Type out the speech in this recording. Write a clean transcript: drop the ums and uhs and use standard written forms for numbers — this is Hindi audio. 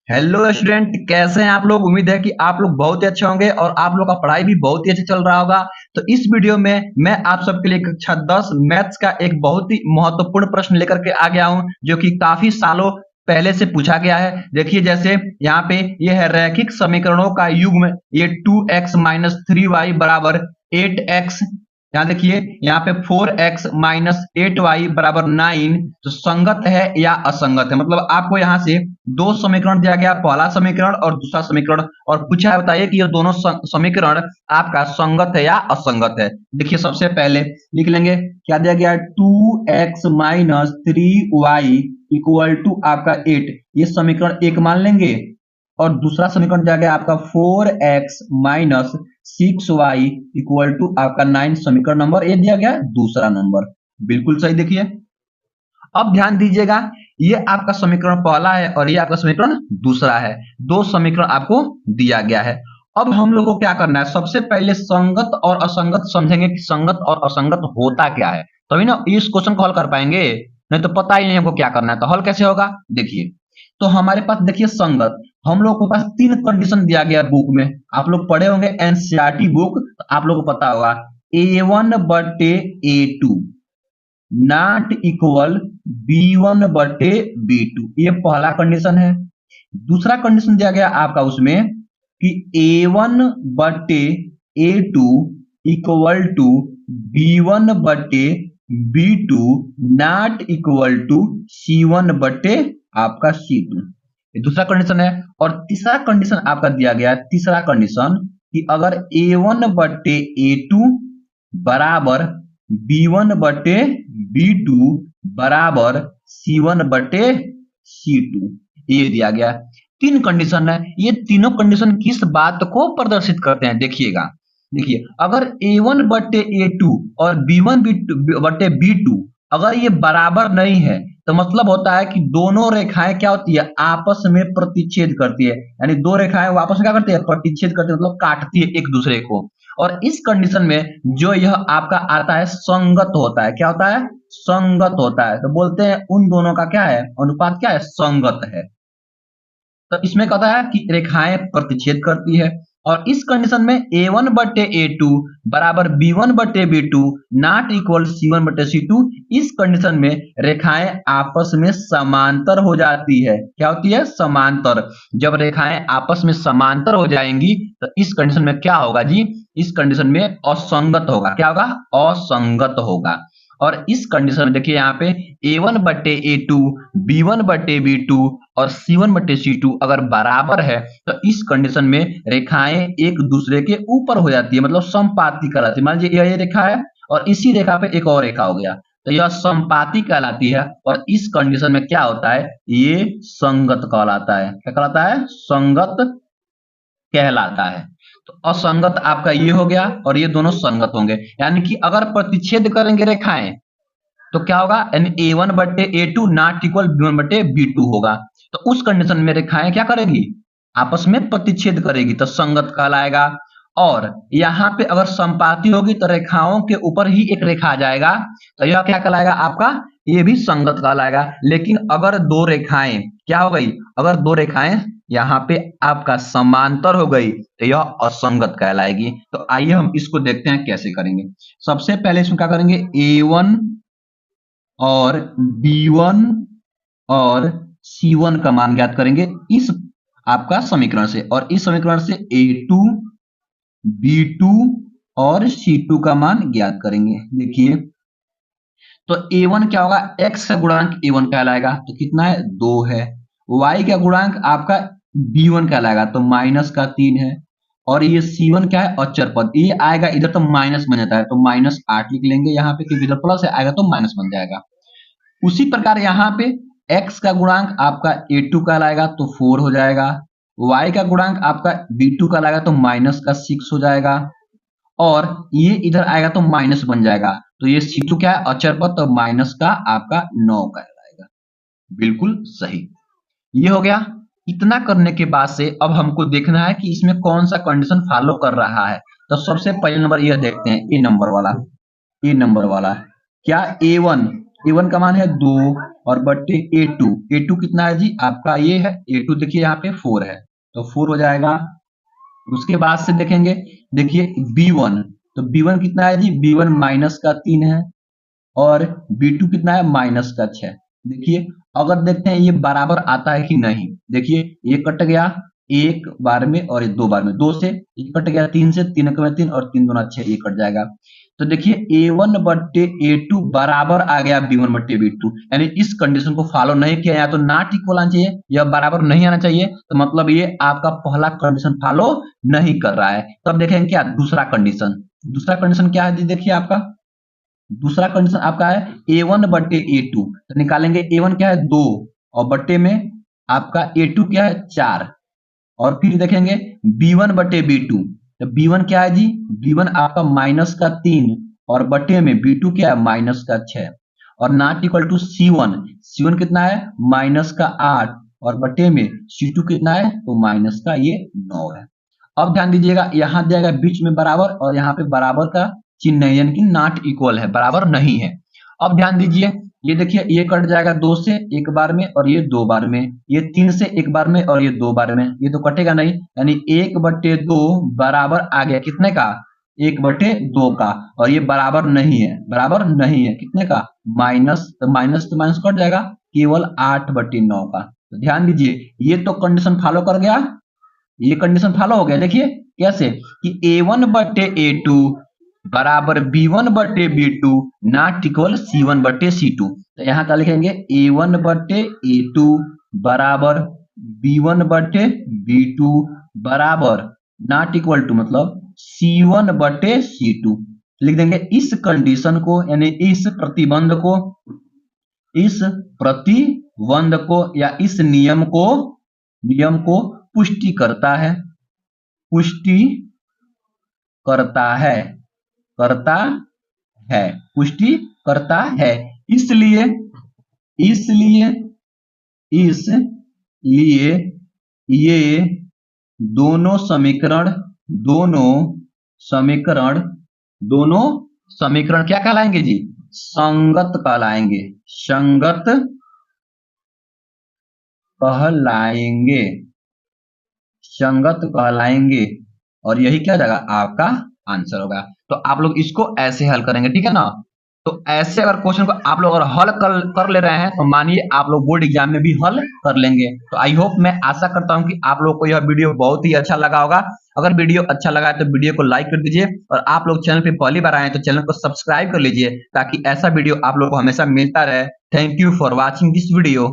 हेलो स्टूडेंट, कैसे हैं आप लोग। उम्मीद है कि आप लोग बहुत ही अच्छे होंगे और आप लोग का पढ़ाई भी बहुत ही अच्छा चल रहा होगा। तो इस वीडियो में मैं आप सबके लिए कक्षा 10 मैथ्स का एक बहुत ही महत्वपूर्ण प्रश्न लेकर के आ गया हूं, जो कि काफी सालों पहले से पूछा गया है। देखिए, जैसे यहाँ पे ये है रैखिक समीकरणों का युग्म, ये 2x माइनस 3y बराबर 8x। यहाँ देखिए, यहाँ पे 4x माइनस 8y बराबर 9, तो संगत है या असंगत है। मतलब आपको यहाँ से दो समीकरण दिया गया, पहला समीकरण और दूसरा समीकरण, और पूछा है बताइए कि ये दोनों समीकरण आपका संगत है या असंगत है। देखिए, सबसे पहले लिख लेंगे क्या दिया गया, 2x minus 3y equal to आपका 8, ये समीकरण एक मान लेंगे। और दूसरा समीकरण दिया गया आपका 4x minus 6y equal to आपका 9, समीकरण नंबर ये दिया गया दूसरा नंबर। बिल्कुल सही। देखिए, अब ध्यान दीजिएगा, ये आपका समीकरण पहला है और ये आपका समीकरण दूसरा है। दो समीकरण आपको दिया गया है। अब हम लोग को क्या करना है, सबसे पहले संगत और असंगत समझेंगे कि संगत और असंगत होता क्या है, तभी ना इस क्वेश्चन को हल कर पाएंगे। नहीं तो पता ही नहीं हमको क्या करना है, तो हल कैसे होगा। देखिए, तो हमारे पास देखिए संगत, हम लोग के पास तीन कंडीशन दिया गया बुक में। आप लोग पढ़े होंगे एनसीईआरटी बुक, तो आप लोग को पता होगा A1/A2 नॉट इक्वल B1/B2, ये पहला कंडीशन है। दूसरा कंडीशन दिया गया आपका उसमें कि A1/A2 equal to B1/B2 not equal to C1/ आपका C2, ये दूसरा कंडीशन है। और तीसरा कंडीशन आपका दिया गया, तीसरा कंडीशन कि अगर A1/A2 बराबर B1/B2 बराबर C1/C2, ये दिया गया। तीन कंडीशन है, ये तीनों कंडीशन किस बात को प्रदर्शित करते हैं, देखिएगा। देखिए, अगर A1/A2 और B1/B2 अगर ये बराबर नहीं है, तो मतलब होता है कि दोनों रेखाएं क्या होती है, आपस में प्रतिच्छेद करती है। यानी दो रेखाएं आपस में क्या करती है, प्रतिच्छेद करती है, मतलब काटती है एक दूसरे को। और इस कंडीशन में जो यह आपका आता है संगत होता है। क्या होता है, संगत होता है। तो बोलते हैं उन दोनों का क्या है, अनुपात क्या है, संगत है। तो इसमें कहता है कि रेखाएं प्रतिच्छेद करती है। और इस कंडीशन में A1/A2 बराबर B1/B2 नॉट इक्वल C1/C2, इस कंडीशन में रेखाएं आपस में समांतर हो जाती है। क्या होती है, समांतर। जब रेखाएं आपस में समांतर हो जाएंगी तो इस कंडीशन में क्या होगा जी, इस कंडीशन में असंगत होगा। क्या होगा, असंगत होगा। और इस कंडीशन में देखिए, यहाँ पे A1/A2, B1/B2 और C1/C2 अगर बराबर है, तो इस कंडीशन में रेखाएं एक दूसरे के ऊपर हो जाती है, मतलब समपाती कहलाती है। मान लीजिए यह रेखा है और इसी रेखा पे एक और रेखा हो गया, तो यह समपाती कहलाती है। और इस कंडीशन में क्या होता है, ये संगत कहलाता है। क्या कहलाता है, संगत कहलाता है। तो असंगत आपका ये हो गया और ये दोनों संगत होंगे। यानी कि अगर प्रतिच्छेद करेंगे रेखाएं तो क्या होगा, यानी A1/A2 नॉट इक्वल B1/B2 होगा। तो उस कंडीशन में रेखाएं क्या करेगी, आपस में प्रतिच्छेद करेगी, तो संगत कहलाएगा। और यहाँ पे अगर संपाती होगी तो रेखाओं के ऊपर ही एक रेखा आ जाएगा, तो यह क्या कहलाएगा आपका, ये भी संगत कहलाएगा। लेकिन अगर दो रेखाएं क्या हो गई, अगर दो रेखाएं यहाँ पे आपका समांतर हो गई तो यह असंगत कहलाएगी। तो आइए हम इसको देखते हैं कैसे करेंगे। सबसे पहले इसमें क्या करेंगे, A1 और B1 और C1 का मान ज्ञात करेंगे इस आपका समीकरण से, और इस समीकरण से A2, B2 और C2 का मान ज्ञात करेंगे। देखिए, तो A1 क्या होगा, x का गुणांक A1 कहलाएगा, तो कितना है, 2 है। y का गुणांक आपका B1 कहलाएगा, तो माइनस का 3 है। और ये C1 क्या है, अचर पद, ये आएगा इधर तो माइनस बन जाता है, तो -8 लिख लेंगे यहाँ पे, क्योंकि इधर प्लस है, आएगा तो माइनस बन जाएगा। उसी प्रकार यहाँ पे x का गुणांक आपका A2 कहलाएगा, तो 4 हो जाएगा। y का गुणांक आपका B2 कहलाएगा, तो -6 हो जाएगा। और ये इधर आएगा तो माइनस बन जाएगा, तो ये C2 क्या है, अचर पद, तो माइनस का आपका 9 कहलाएगा। बिल्कुल सही, ये हो गया। इतना करने के बाद से अब हमको देखना है कि इसमें कौन सा कंडीशन फॉलो कर रहा है। तो सबसे पहले नंबर यह देखते हैं, ए नंबर वाला, ए नंबर वाला क्या A1 A1 का मान है 2 और बट्टे A2, A2 कितना है जी आपका ये है A2, देखिए यहाँ पे 4 है तो 4 हो जाएगा। उसके बाद से देखेंगे, देखिए B1, तो B1 कितना है जी B1 माइनस का 3 है और B2 कितना है माइनस का 6। देखिए अगर देखते हैं ये बराबर आता है कि नहीं, देखिए ये कट गया एक बार में और ये दो बार में, 2 से ये कट गया 3 से, 3 एक में 3 और 3 दूना 6, ये कट जाएगा। तो देखिए A1 बट्टे A2 बराबर आ गया B1 बट्टे B2, यानी इस कंडीशन को फॉलो नहीं किया, या तो नॉट इक्वल आना चाहिए या बराबर नहीं आना चाहिए, तो मतलब ये आपका पहला कंडीशन फॉलो नहीं कर रहा है। तो अब देखेंगे क्या दूसरा कंडीशन, दूसरा कंडीशन क्या है जी, देखिए आपका दूसरा कंडीशन आपका है A1 बट्टे A2, तो निकालेंगे A1 क्या है 2 और बट्टे में आपका A2 क्या है 4, और फिर देखेंगे B1 बट्टे B2, तो B1 क्या है जी B1 आपका माइनस का 3 और बट्टे में B2 क्या है माइनस का 6, और not equal to C1, C1 कितना है माइनस का 8 और बट्टे में C2 कितना है तो माइनस का ये 9 है। अब ध्यान दीजिएगा यहाँ दिया गया बीच में बराबर और यहाँ पे बराबर का चिन्ह है, यानी कि नॉट इक्वल है, बराबर नहीं है। अब ध्यान दीजिए ये देखिए ये कट जाएगा 2 से एक बार में और ये 2 बार में, ये 3 से एक बार में और ये 2 बार में, ये तो कटेगा नहीं, यानी 1/2 बराबर आ गया कितने का 1/2 का, और ये बराबर नहीं है, बराबर नहीं है कितने का माइनस, तो माइनस कट जाएगा केवल 8/9 का। तो ध्यान दीजिए ये तो कंडीशन फॉलो कर गया, ये कंडीशन फॉलो हो गया। देखिए कैसे कि A1 बट्टे A2 बराबर B1 बट्टे B2 नॉट इक्वल C1 बट्टे C2, तो यहाँ क्या लिखेंगे A1 बट्टे A2 बराबर B1 बट्टे B2 बराबर नॉट इक्वल टू मतलब C1 बट्टे C2 लिख देंगे। इस कंडीशन को यानी इस प्रतिबंध को या इस नियम को पुष्टि करता है, पुष्टि करता है, करता है, पुष्टि करता है। इसलिए ये दोनों समीकरण क्या कहलाएंगे जी संगत कहलाएंगे, संगत कहलाएंगे, संगत कहलाएंगे, और यही क्या जाएगा आपका आंसर होगा। तो आप लोग इसको ऐसे हल करेंगे, ठीक है ना। तो ऐसे अगर क्वेश्चन को आप लोग अगर हल कर ले रहे हैं तो मानिए आप लोग बोर्ड एग्जाम में भी हल कर लेंगे। तो आई होप, मैं आशा करता हूं कि आप लोग को यह वीडियो बहुत ही अच्छा लगा होगा। अगर वीडियो अच्छा लगा है तो वीडियो को लाइक कर दीजिए, और आप लोग चैनल पे पहली बार आए हैं तो चैनल को सब्सक्राइब कर लीजिए ताकि ऐसा वीडियो आप लोग को हमेशा मिलता रहे। Thank you for watching this video.